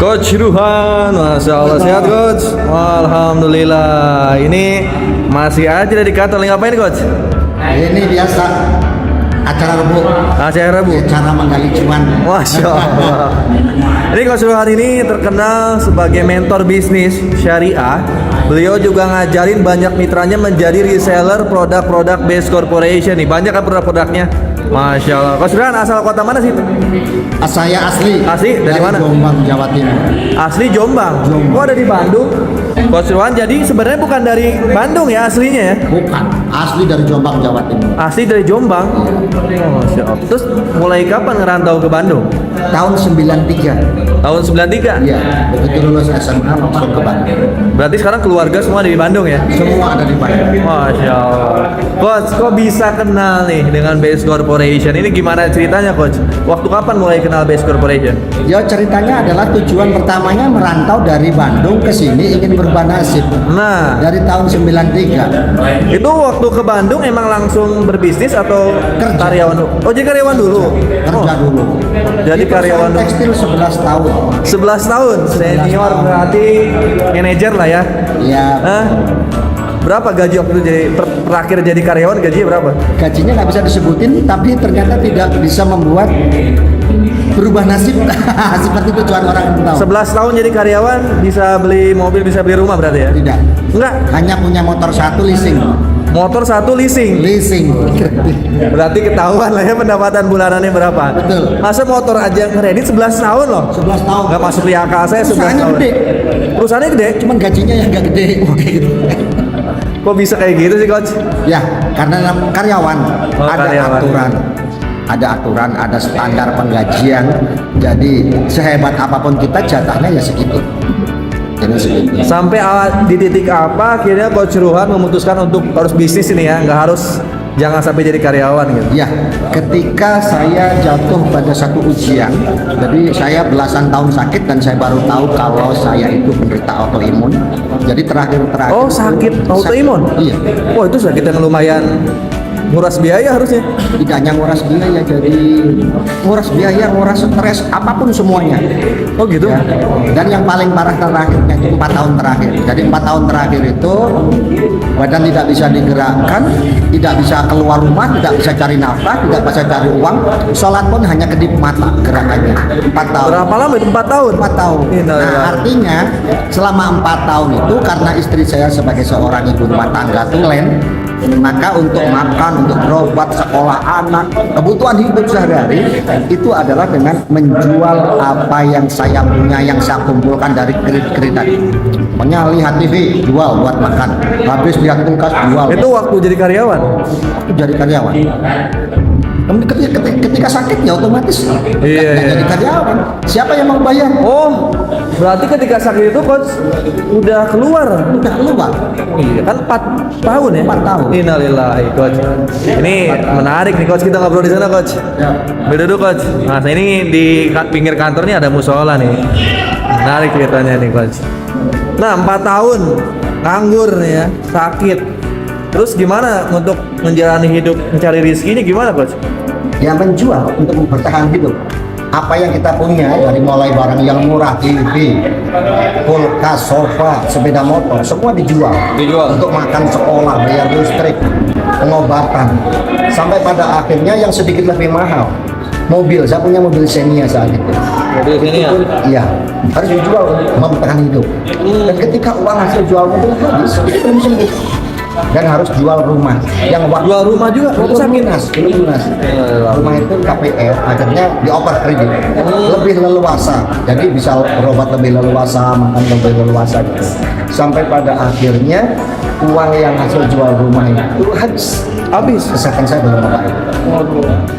Coach Ruhan, Masya Allah, sehat Coach? Alhamdulillah. Ini masih aja di kantor, ngapain Coach? Ini biasa acara Rabu. Acara Rabu? Cara menggali cuan. Masya Allah. Ini Coach Ruhan ini terkenal sebagai mentor bisnis syariah. Beliau juga ngajarin banyak mitranya menjadi reseller produk-produk Base Corporation nih. Banyak kan produk-produknya? Masya Allah. Coach Ruhan asal kota mana sih? Saya asli. Asli dari mana? Jombang, Jawa Timur. Asli Jombang. Oh, ada di Bandung. Coach Ruhan jadi sebenarnya bukan dari Bandung ya aslinya ya? Bukan, asli dari Jombang, Jawa Timur. Asli dari Jombang. Oh, Masya Allah. Terus mulai kapan ngerantau ke Bandung? Tahun 93. Tahun 93? Iya, begitu lulus SMA langsung ke Bandung. Berarti sekarang keluarga semua ada di Bandung ya? Semua ada di Bandung. Masya Allah. Coach, kok bisa kenal nih dengan Base Corporation? Ini gimana ceritanya Coach? Waktu kapan mulai kenal Base Corporation? Ya ceritanya adalah tujuan pertamanya merantau dari Bandung ke sini ingin berubah nasib. Nah, Dari tahun 93. itu waktu ke Bandung emang langsung berbisnis atau Kerja. karyawan dulu? Oh, jadi karyawan dulu? Kerja dulu. Jadi Di karyawan perusahaan tekstil 11 tahun. 11 tahun, senior berarti manajer lah ya. Ya, Hah? Berapa gaji waktu itu jadi terakhir jadi karyawan, gajinya berapa? gajinya nggak bisa disebutin, tapi ternyata tidak bisa membuat berubah nasib. Seperti tujuan orang tahu. 11 tahun jadi karyawan, bisa beli mobil, bisa beli rumah berarti ya? Tidak, Enggak, hanya punya motor satu leasing. motor satu leasing. Leasing. Berarti ketahuan lah ya pendapatan bulanannya berapa. Betul. Masa motor aja kredit 11 tahun loh? 11 tahun. Nggak masuk di akal saya 11 Perusahaannya tahun. gede. Perusahaannya gede? Cuman gajinya yang nggak gede. Gitu. Kok bisa kayak gitu sih Coach? Ya, karena karyawan Oh, ada karyawan. aturan. Ada aturan, ada standar penggajian. Jadi sehebat apapun kita jatahnya ya segitu. Jadi segitu. Sampai di titik apa akhirnya Coach Ruhan memutuskan untuk harus bisnis ini ya, nggak harus, jangan sampai jadi karyawan gitu. Ya, ketika saya jatuh pada satu ujian, jadi saya belasan tahun sakit dan saya baru tahu kalau saya itu menderita autoimun. Jadi terakhir. Oh, sakit autoimun? Iya. Wah, itu sakit yang lumayan nguras biaya harusnya. Tidak hanya nguras biaya, jadi nguras biaya, nguras stres, apapun semuanya. Oh gitu? Ya. Dan yang paling parah terakhirnya itu 4 tahun terakhir. Jadi 4 tahun terakhir itu badan tidak bisa digerakkan, tidak bisa keluar rumah, tidak bisa cari nafkah, tidak bisa cari uang. Sholat pun hanya kedip mata gerakannya. 4 tahun. Berapa lama itu? 4 tahun? 4 tahun. Innalillahi. Nah, artinya selama 4 tahun itu karena istri saya sebagai seorang ibu rumah tangga tulen, maka untuk makan, untuk berobat, sekolah anak, kebutuhan hidup sehari-hari itu adalah dengan menjual apa yang saya punya, yang saya kumpulkan dari kredit tadi. Pokoknya lihat TV, jual buat makan. Habis lihat kulkas, jual. Itu waktu jadi karyawan? Itu jadi karyawan. Kemudian ketika sakit ya otomatis nggak Iya. jadi karyawan. Siapa yang mau bayar? Oh, berarti ketika sakit itu Coach udah keluar? Udah keluar. Iya, kan 4 tahun ya? 4 tahun. Innalillahi Coach. Ini menarik nih Coach, kita ngobrol di sana Coach. Ya. Duduk Coach. Nah, ini di pinggir kantor nih ada musola nih. Menarik ceritanya nih Coach. Nah, 4 tahun nganggur nih ya, sakit. Terus gimana untuk menjalani hidup, mencari rezekinya gimana Coach? Ya menjual untuk bertahan hidup. Apa yang kita punya dari mulai barang yang murah, TV, kulkas, sofa, sepeda motor, semua dijual. Dijual. Untuk makan, sekolah, bayar listrik, pengobatan. Sampai pada akhirnya yang sedikit lebih mahal. Mobil, saya punya mobil Xenia saat itu. Mobil sini ya? Iya, harus dijual untuk bertahan hidup. Dan ketika uang hasil jual mobil habis, itu belum sembuh. Dan harus jual rumah yang waktu Jual rumah juga waktu sakit? belum lunas. Rumah itu KPR akhirnya dioper kredit lebih leluasa, jadi bisa berobat lebih leluasa, makan lebih leluasa gitu. Sampai pada akhirnya uang yang hasil jual rumah itu habis. Kesehatan saya belum membaik.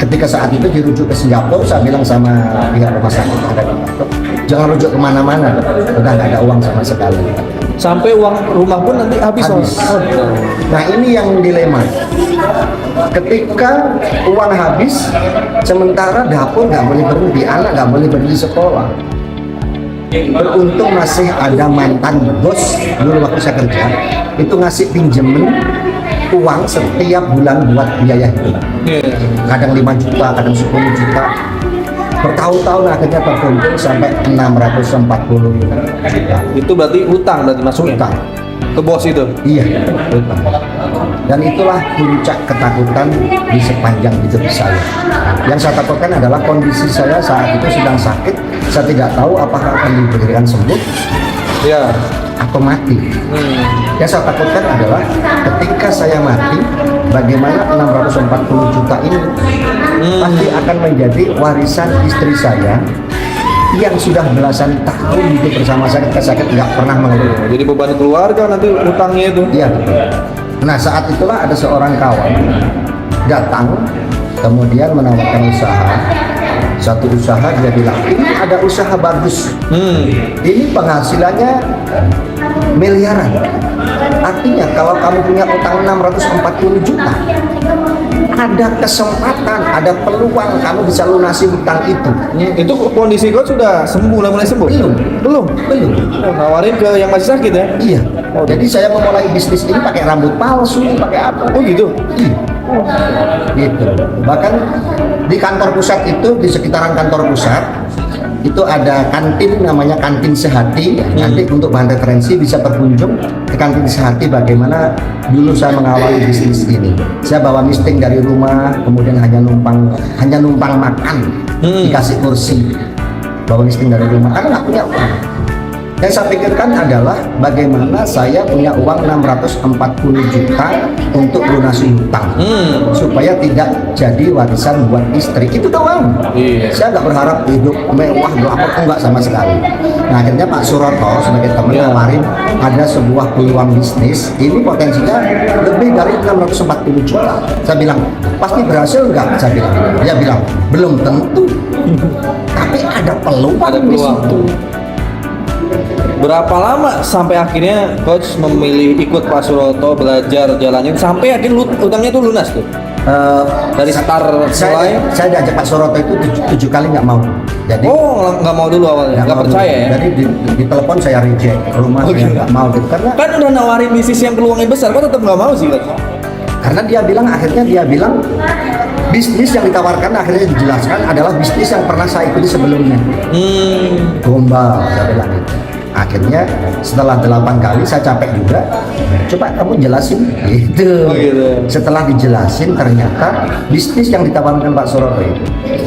Ketika saat itu dirujuk ke Singapura, saya bilang sama pihak rumah sakit ada di Singapura, jangan rujuk kemana-mana, udah nggak ada uang sama sekali. Sampai uang rumah pun nanti habis. Habis. Nah ini yang dilema. Ketika uang habis, sementara dapur nggak boleh berhenti, anak nggak boleh berhenti sekolah. Beruntung masih ada mantan bos dulu waktu saya kerja, itu ngasih pinjemen uang setiap bulan buat biaya hidup. Kadang 5 juta, kadang 10 juta. bertahun-tahun akhirnya terkumpul sampai 640 juta. Itu berarti utang berarti masuknya Utang. ke bos itu. Iya, utang. Dan itulah puncak ketakutan di sepanjang hidup saya. Yang saya takutkan adalah kondisi saya saat itu sedang sakit. Saya tidak tahu apakah akan diberikan sembuh Ya. atau mati. Yang saya takutkan adalah ketika saya mati, bagaimana 640 juta ini pasti akan menjadi warisan istri saya yang sudah belasan tahun hidup bersama saya ketika sakit nggak pernah mengeluh. Jadi beban keluarga nanti utangnya itu. Iya betul. Nah saat itulah ada seorang kawan datang kemudian menawarkan usaha. Satu usaha dia bilang ini ada usaha bagus. Ini penghasilannya miliaran. Artinya kalau kamu punya utang 640 juta, ada kesempatan, ada peluang kamu bisa lunasi hutang itu. Itu kondisi kau sudah sembuh, mulai sembuh? Belum. Oh, nawarin ke yang masih sakit ya? Iya. Jadi saya memulai bisnis ini pakai rambut palsu, pakai apa? Oh gitu? Iya. Gitu. Bahkan di kantor pusat itu, di sekitaran kantor pusat itu ada kantin namanya kantin Sehati. Nanti untuk bahan referensi bisa berkunjung ke kantin Sehati bagaimana dulu saya mengawali bisnis ini. Saya bawa misting dari rumah, kemudian hanya numpang makan, dikasih kursi. Bawa misting dari rumah karena nggak punya uang. Yang saya pikirkan adalah bagaimana saya punya uang 640 juta untuk lunasi hutang supaya tidak jadi warisan buat istri. Itu doang. Saya nggak berharap hidup mewah gelap enggak sama sekali. Nah akhirnya Pak Suroto sebagai teman nawarin ada sebuah peluang bisnis. Ini potensinya lebih dari 640 juta. Saya bilang pasti berhasil nggak? Saya bilang. Dia bilang belum tentu. Tapi ada peluang di situ. Berapa lama sampai akhirnya coach memilih ikut Pak Suroto belajar jalannya sampai akhirnya utangnya tuh lunas tuh? Dari start mulai? Saya diajak Pak Suroto itu 7 kali nggak mau. Jadi nggak mau dulu awalnya, nggak percaya ya? Jadi di telepon saya reject, rumah saya nggak mau gitu karena kan udah nawarin bisnis yang peluangnya besar, kok tetap nggak mau sih coach? Karena akhirnya dia bilang bisnis yang ditawarkan akhirnya dijelaskan adalah bisnis yang pernah saya ikuti sebelumnya. Gombal, saya bilang gitu. Akhirnya setelah 8 kali saya capek juga. Coba kamu jelasin gitu. Setelah dijelasin ternyata bisnis yang ditawarkan Pak Suroto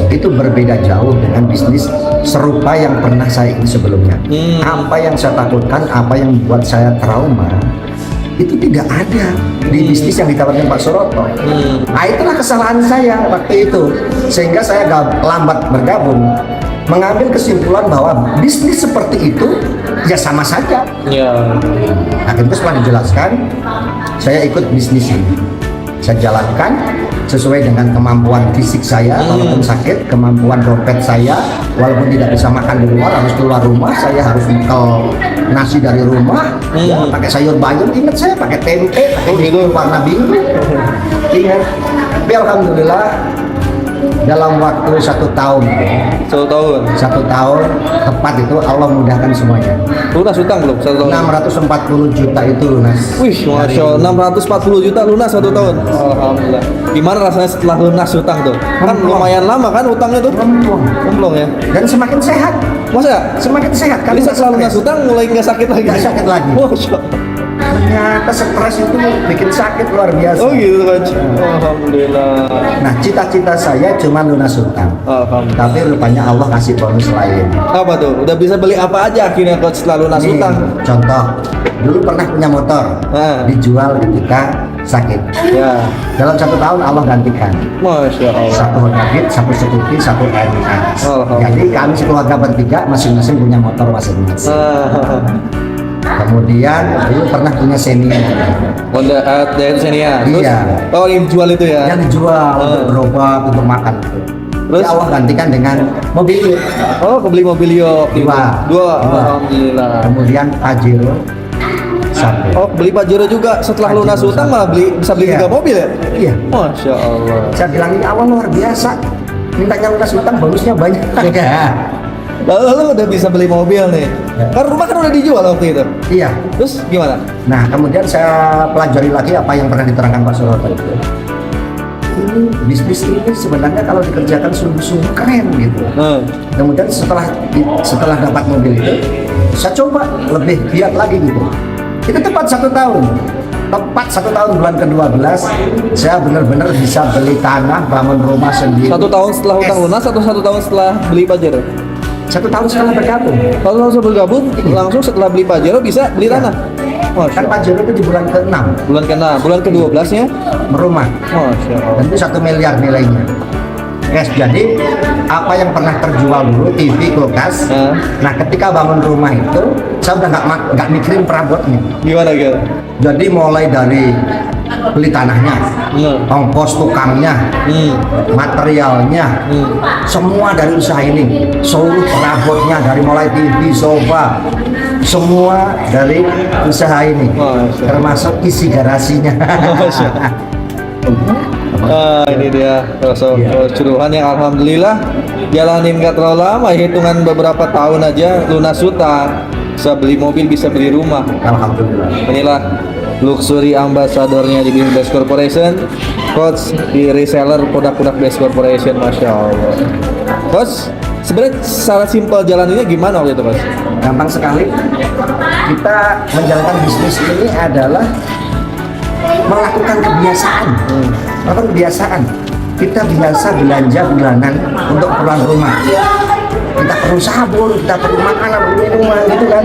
itu berbeda jauh dengan bisnis serupa yang pernah saya ikuti sebelumnya. Apa yang saya takutkan, apa yang membuat saya trauma itu tidak ada di bisnis yang ditawarkan Pak Suroto. Nah itulah kesalahan saya waktu itu, sehingga saya lambat bergabung, mengambil kesimpulan bahwa bisnis seperti itu ya sama saja. Akhirnya setelah dijelaskan, saya ikut bisnis ini. Saya jalankan sesuai dengan kemampuan fisik saya, walaupun sakit, kemampuan dompet saya, walaupun tidak bisa makan di luar, harus keluar rumah, saya harus bekal nasi dari rumah, ya, pakai sayur bayam, ingat saya pakai tempe, pakai warna biru, ingat. Tapi alhamdulillah dalam waktu 1 tahun, 1 tahun tepat itu Allah mudahkan semuanya. Lunas utang belum 1 tahun? 640 juta itu lunas. Wih, masya Allah, 640 juta lunas 1 tahun. Alhamdulillah. Gimana rasanya setelah lunas utang tuh? Kan lumayan lama kan utangnya tuh? Gemplong ya. Dan semakin sehat. Masa? Semakin sehat. Jadi setelah lunas utang mulai nggak sakit lagi? Nggak sakit lagi. Masya Allah. Ternyata stres itu bikin sakit luar biasa. Oh gitu coach. Alhamdulillah. Nah cita-cita saya cuma lunas utang. Alhamdulillah. Tapi rupanya Allah kasih bonus lain. Apa tuh? Udah bisa beli apa aja akhirnya coach setelah lunas Nih, utang? contoh, dulu pernah punya motor, dijual ketika sakit. Ya. Dalam 1 tahun Allah gantikan. Masya Allah. 1 Honda Beat, 1 Scoopy, 1 NS. Jadi kami sekeluarga bertiga masing-masing punya motor masing-masing. Kemudian dulu pernah punya Xenia. Honda dari Xenia. Iya. Oh yang dijual itu ya? Yang dijual untuk berobat, untuk makan. Terus Ya Allah gantikan dengan mobil. Oh kebeli mobil Yok. Dua. Alhamdulillah. Kemudian Pajero 1. Oh beli Pajero juga setelah Pajero lunas utang malah bisa beli Iya. 3 mobil ya? Iya. Masya Allah. Saya bilang ini Allah luar biasa. Mintanya lunas utang bonusnya banyak. Lalu udah bisa beli mobil nih. Kan rumah kan udah dijual waktu itu. Iya. Terus gimana? Nah kemudian saya pelajari lagi apa yang pernah diterangkan Pak Suroto itu. bisnis ini sebenarnya kalau dikerjakan sungguh-sungguh keren gitu. Kemudian setelah dapat mobil itu, saya coba lebih giat lagi gitu. Itu tepat 1 tahun. Tepat 1 tahun bulan ke-12, saya benar-benar bisa beli tanah, bangun rumah sendiri. 1 tahun setelah utang lunas atau 1 tahun setelah beli Pajero? 1 tahun setelah bergabung. Kalau langsung bergabung, langsung setelah beli Pajero bisa beli tanah? Kan Pajero itu di bulan ke-6. Bulan ke-6, bulan ke-12 nya? Merumah. Masya Allah. Dan itu 1 miliar nilainya. Yes, jadi apa yang pernah terjual dulu TV, kulkas. Nah, ketika bangun rumah itu, saya udah nggak mikirin perabotnya. Gimana gitu? Jadi mulai dari beli tanahnya, ongkos tukangnya, materialnya, semua dari usaha ini. Seluruh perabotnya dari mulai TV, sofa, semua dari usaha ini, termasuk isi garasinya. Ini dia keseluruhan yang alhamdulillah jalanin nggak terlalu lama, hitungan beberapa tahun aja lunas utang, bisa beli mobil, bisa beli rumah. Alhamdulillah. Inilah luxury ambassadornya di Best Corporation, Coach, di reseller produk-produk Best Corporation. Masya Allah. Coach, sebenarnya secara simpel jalaninnya gimana waktu itu, Coach? Gampang sekali. Kita menjalankan bisnis ini adalah melakukan kebiasaan. Melakukan kebiasaan. Kita biasa belanja bulanan untuk keperluan rumah. Kita perlu sabun, kita perlu makanan, perlu minuman gitu kan.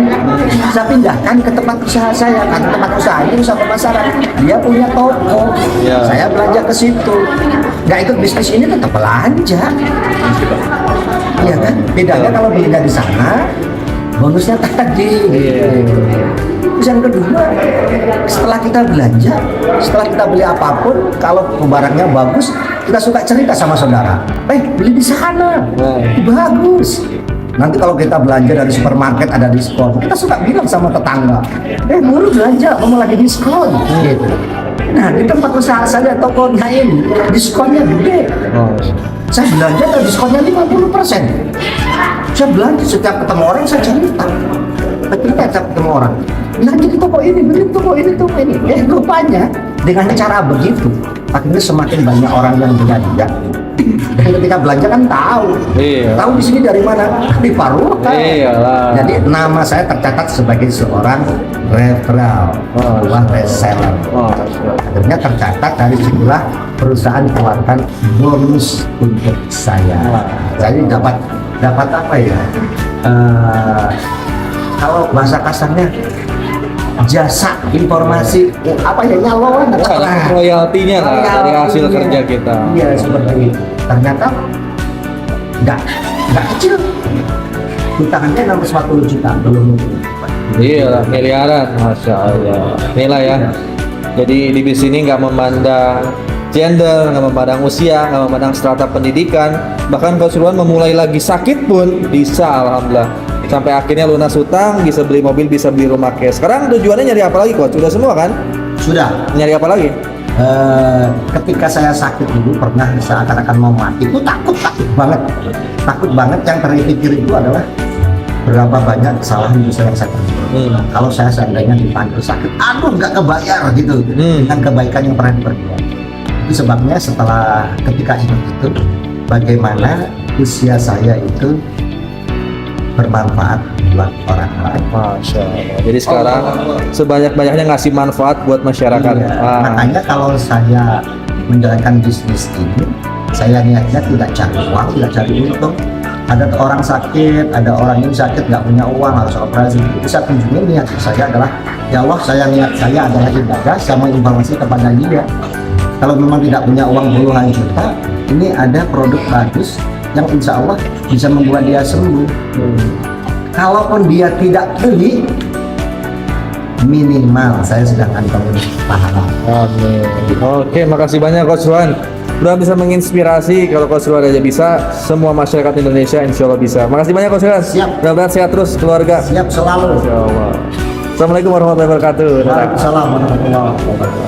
Saya pindahkan ke tempat usaha saya, karena tempat usaha ini usaha pemasaran. Dia punya toko, saya belanja ke situ. Nggak ikut bisnis ini tetap belanja. Iya kan? Bedanya kalau belinya di sana, bonusnya tadi. Terus yang kedua, setelah kita belanja, setelah kita beli apapun, kalau barangnya bagus, kita suka cerita sama saudara, beli di sana, bagus. Nanti kalau kita belanja dari supermarket ada diskon, kita suka bilang sama tetangga, baru belanja, kamu lagi diskon, gitu. Nah, di tempat usaha saya, tokonya ini, diskonnya gede. Saya belanja ada diskonnya 50%. Saya belanja setiap ketemu orang, saya cerita. Ketika saya ketemu orang, belanja di toko ini, beli toko ini, toko ini. Rupanya dengan cara begitu, akhirnya semakin banyak orang yang belanja. Dan ketika belanja kan tahu, tahu di sini dari mana, di Paruh. Jadi nama saya tercatat sebagai seorang referral, reseller. Akhirnya tercatat dari sinilah perusahaan keluarkan bonus untuk saya. Jadi dapat apa ya? Kalau bahasa kasarnya jasa informasi apa ya, nyalon royaltinya lah dari hasil kerja kita. Iya, seperti itu. Ternyata nggak kecil, utangannya 640 juta belum. Iya, miliaran, masya Allah. Inilah ya. Jadi di bisnis ini nggak memandang gender, nggak memandang usia, nggak memandang strata pendidikan. Bahkan kalau Sulwan memulai lagi sakit pun bisa, alhamdulillah. Sampai akhirnya lunas utang, bisa beli mobil, bisa beli rumah cash. Sekarang tujuannya nyari apa lagi, Coach? Sudah semua kan? Sudah. Nyari apa lagi? Ketika saya sakit dulu, pernah seakan-akan mau mati, itu takut banget. Takut banget. Yang terpikir itu adalah berapa banyak kesalahan dosa yang saya perbuat. Kalau saya seandainya dipanggil sakit, aduh nggak kebayar gitu dengan kebaikan yang pernah diperbuat. Itu sebabnya setelah ketika itu, bagaimana usia saya itu bermanfaat buat orang lain. Masya Allah. Jadi sekarang sebanyak-banyaknya ngasih manfaat buat masyarakat. Makanya kalau saya menjalankan bisnis ini, saya niatnya tidak cari uang, tidak cari untung. Ada orang sakit, ada orang yang sakit nggak punya uang, harus operasi. Itu saya tunjukin niat saya adalah, ya Allah, niat saya adalah ibadah, saya mau informasi kepada dia. Kalau memang tidak punya uang puluhan juta, ini ada produk bagus yang insya Allah bisa membuat dia sembuh. Kalaupun dia tidak beli, minimal saya sudah kantongin pahala. Amin. Oke, makasih banyak Coach Sulwan. Udah bisa menginspirasi. Kalau Coach Sulwan aja bisa, semua masyarakat Indonesia insya Allah bisa. Makasih banyak Coach Sulwan. Siap. Mudah-mudahan sehat terus keluarga. Siap selalu. Insya Allah. Assalamualaikum warahmatullahi wabarakatuh. Waalaikumsalam warahmatullahi wabarakatuh.